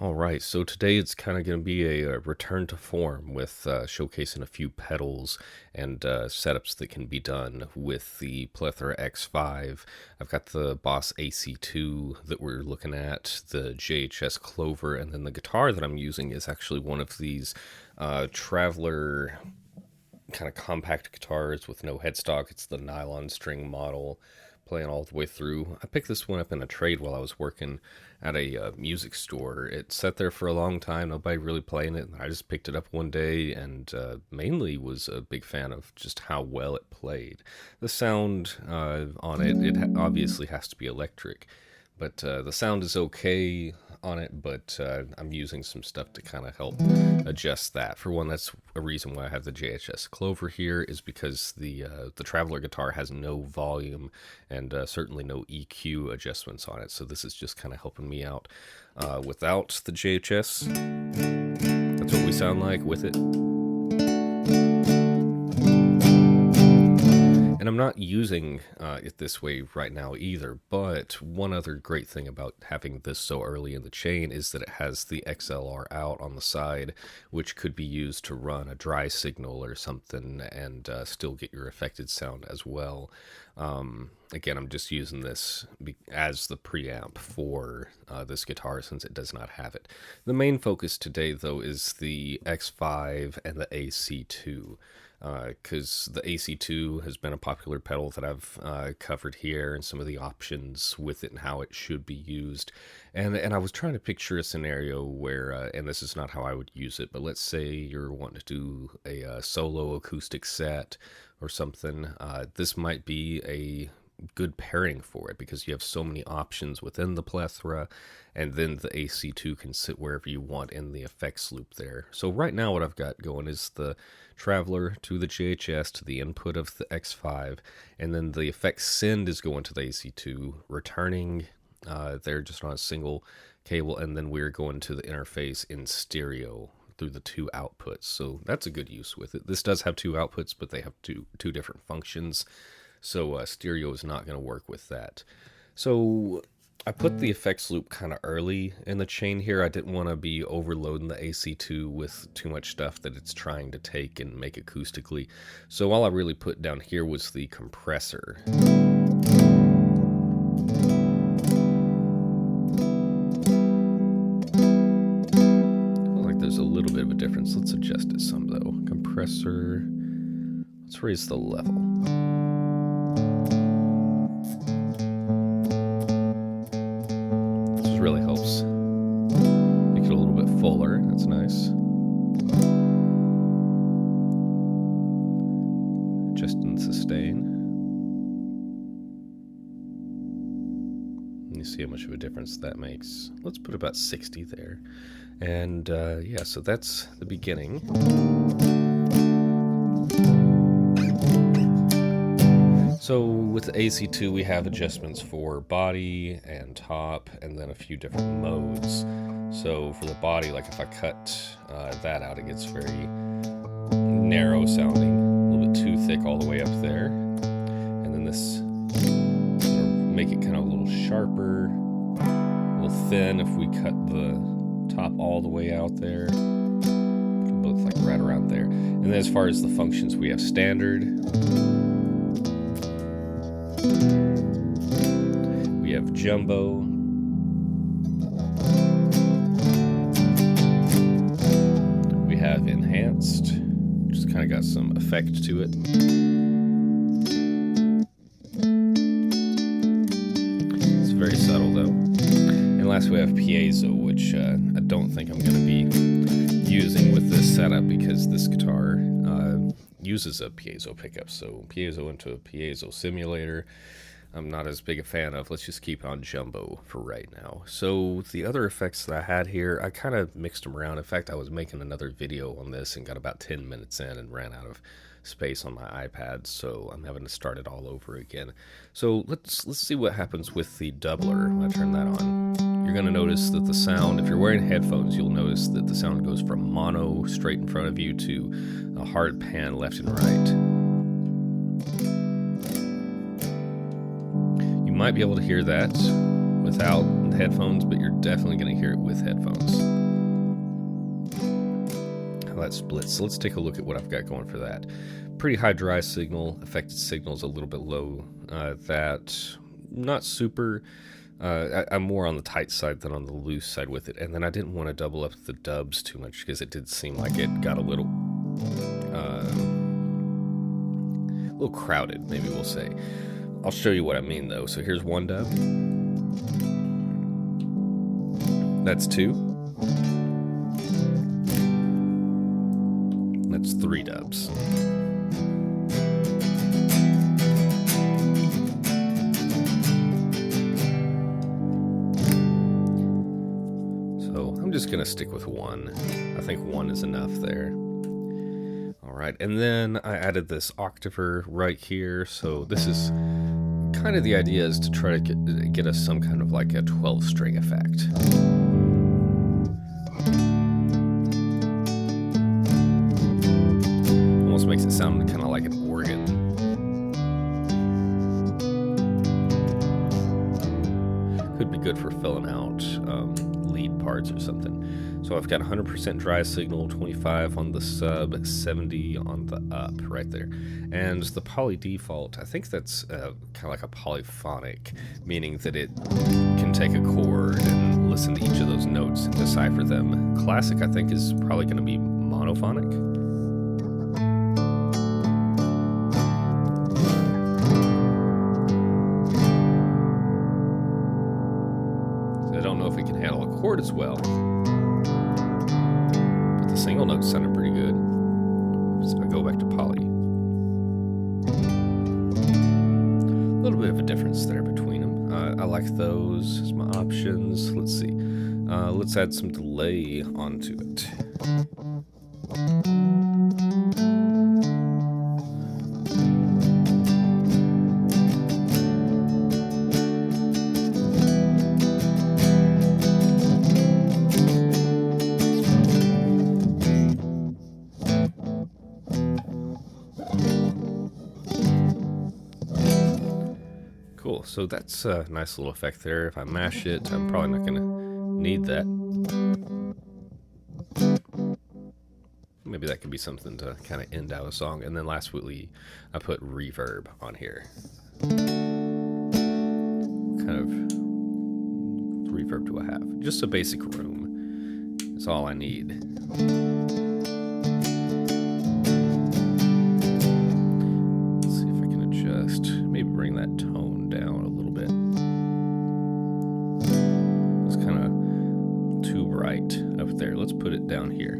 All right, so today it's kind of going to be a return to form with showcasing a few pedals and setups that can be done with the Plethora X5. I've got the Boss AC-2 that we're looking at, the JHS Clover, and then the guitar that I'm using is actually one of these Traveler kind of compact guitars with no headstock. It's the nylon string model, playing all the way through. I picked this one up in a trade while I was working at a music store. It sat there for a long time, nobody really playing it. I just picked it up one day and mainly was a big fan of just how well it played. The sound on it obviously has to be electric, but the sound is okay on it, but I'm using some stuff to kind of help adjust that. For one, that's a reason why I have the JHS Clover here, is because the Traveler guitar has no volume and certainly no EQ adjustments on it, so this is just kind of helping me out. Without the JHS, that's what we sound like with it. And I'm not using it this way right now either, but one other great thing about having this so early in the chain is that it has the XLR out on the side, which could be used to run a dry signal or something and still get your affected sound as well. Again, I'm just using this as the preamp for this guitar since it does not have it. The main focus today, though, is the X5 and the AC-2. Because the AC-2 has been a popular pedal that I've covered here, and some of the options with it and how it should be used. And I was trying to picture a scenario where, and this is not how I would use it, but let's say you're wanting to do a solo acoustic set or something. This might be a good pairing for it because you have so many options within the Plethora, and then the AC-2 can sit wherever you want in the effects loop there. So right now what I've got going is the Traveler to the JHS to the input of the X5, and then the effects send is going to the AC-2, returning there just on a single cable, and then we're going to the interface in stereo through the two outputs. So that's a good use with it. This does have two outputs, but they have two different functions. So stereo is not going to work with that. So I put the effects loop kind of early in the chain here. I didn't want to be overloading the AC-2 with too much stuff that it's trying to take and make acoustically. So all I really put down here was the compressor. Like there's a little bit of a difference. Let's adjust it some though. Compressor. Let's raise the level. Really helps make it a little bit fuller. That's nice. Adjusting sustain. And you see how much of a difference that makes. Let's put about 60 there. And yeah, so that's the beginning. So with the AC-2, we have adjustments for body and top, and then a few different modes. So for the body, like if I cut that out, it gets very narrow sounding, a little bit too thick all the way up there. And then this make it kind of a little sharper, a little thin if we cut the top all the way out there. Put them both like right around there. And then as far as the functions, we have standard. We have jumbo. We have enhanced, just kind of got some effect to it. It's very subtle though. And last we have piezo, which I don't think I'm going to be using with this setup because this guitar uses a piezo pickup. So piezo into a piezo simulator, I'm not as big a fan of. Let's just keep on jumbo for right now. So the other effects that I had here, I kind of mixed them around. In fact, I was making another video on this and got about 10 minutes in and ran out of space on my iPad, so I'm having to start it all over again. So let's see what happens with the doubler when I turn that on. You're going to notice that the sound, if you're wearing headphones, you'll notice that the sound goes from mono straight in front of you to a hard pan left and right. You might be able to hear that without headphones, but you're definitely going to hear it with headphones. How that splits. So let's take a look at what I've got going for that. Pretty high dry signal. Affected signal is a little bit low. That not super. I'm more on the tight side than on the loose side with it. And then I didn't want to double up the dubs too much because it did seem like it got a little crowded, maybe we'll say. I'll show you what I mean though. So here's one dub. That's two. That's three dubs. So I'm just gonna stick with one. I think one is enough there. Alright, and then I added this octaver right here. So this is kind of the idea, is to try to get us some kind of like a 12-string effect. Almost makes it sound kind of like an organ. Could be good for filling out lead parts or something. So I've got 100% dry signal, 25 on the sub, 70 on the up right there. And the poly default, I think that's kind of like a polyphonic, meaning that it can take a chord and listen to each of those notes and decipher them. Classic, I think, is probably going to be monophonic. So I don't know if it can handle a chord as well. Single notes sounded pretty good. So I go back to poly. A little bit of a difference there between them. I like those as my options. Let's see. Let's add some delay onto it. Cool, so that's a nice little effect there. If I mash it, I'm probably not gonna need that. Maybe that could be something to kind of end out a song. And then lastly, I put reverb on here. What kind of reverb do I have? Just a basic room. That's all I need. Let's see if I can adjust. Maybe bring that tone down a little bit. It's kind of too bright up there. Let's put it down here.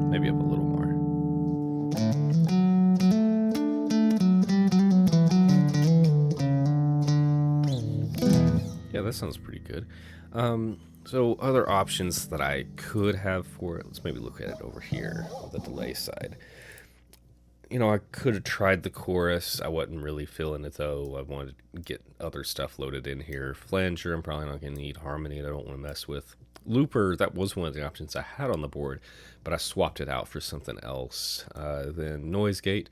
Maybe up a little more. Yeah, that sounds pretty good. So other options that I could have for it, let's maybe look at it over here on the delay side. You know, I could have tried the chorus. I wasn't really feeling it though. I wanted to get other stuff loaded in here. Flanger, I'm probably not going to need. Harmony, I don't want to mess with. Looper, that was one of the options I had on the board, but I swapped it out for something else. Then noise gate,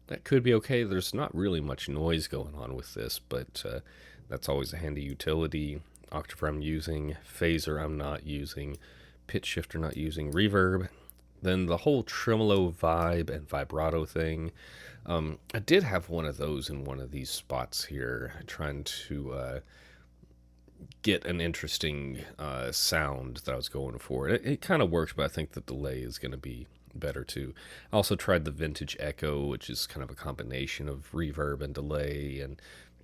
that could be okay. There's not really much noise going on with this, but that's always a handy utility. Octaver I'm using, phaser I'm not using, pitch shifter not using, reverb. Then the whole tremolo vibe and vibrato thing. I did have one of those in one of these spots here, trying to get an interesting sound that I was going for. It kind of worked, but I think the delay is going to be better too. I also tried the vintage echo, which is kind of a combination of reverb and delay, and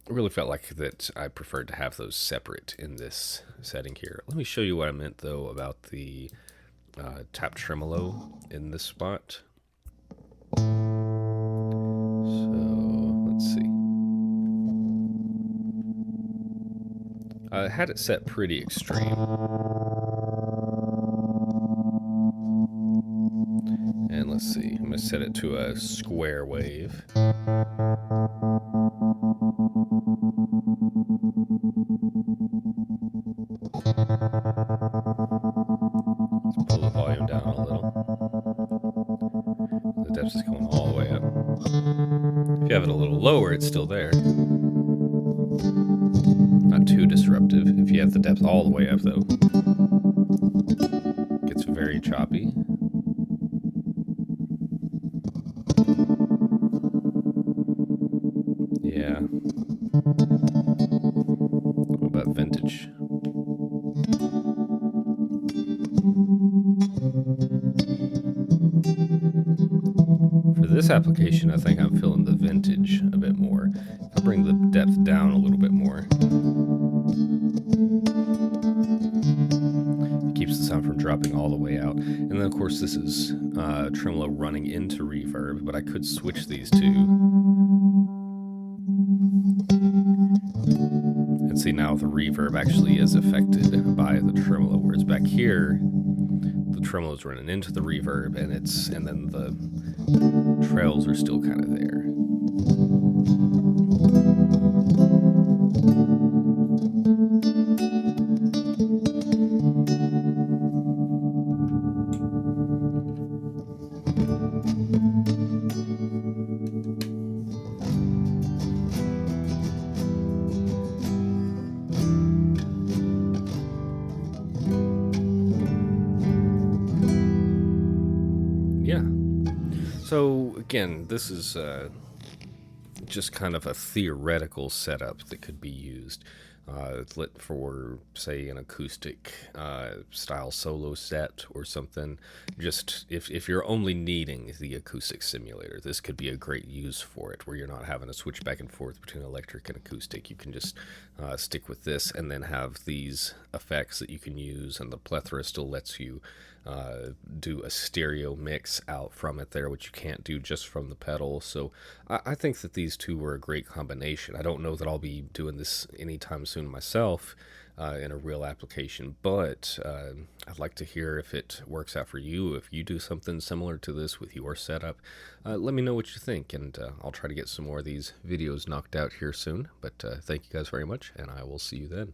I really felt like that I preferred to have those separate in this setting here. Let me show you what I meant though about the tap tremolo in this spot. So let's see. I had it set pretty extreme. And let's see, I'm going to set it to a square wave. Let's pull the volume down a little. The depth is going all the way up. If you have it a little lower, it's still there. Not too disruptive if you have the depth all the way up, though. Gets very choppy. Yeah. What about vintage? For this application, I think I'm feeling the vintage a bit more. If I bring the depth down a little bit more, it keeps the sound from dropping all the way out. And then, of course, this is tremolo running into reverb, but I could switch these two. And see, now the reverb actually is affected by the tremolo, whereas back here, the tremolo is running into the reverb, and then the trails are still kind of there. Yeah. So again, this is just kind of a theoretical setup that could be used for, say, an acoustic style solo set or something. Just if you're only needing the acoustic simulator, this could be a great use for it, where you're not having to switch back and forth between electric and acoustic. You can just stick with this and then have these effects that you can use, and the Plethora still lets you do a stereo mix out from it there, which you can't do just from the pedal. So I think that these two were a great combination. I don't know that I'll be doing this anytime soon myself in a real application, but I'd like to hear if it works out for you. If you do something similar to this with your setup, let me know what you think, and I'll try to get some more of these videos knocked out here soon. But thank you guys very much, and I will see you then.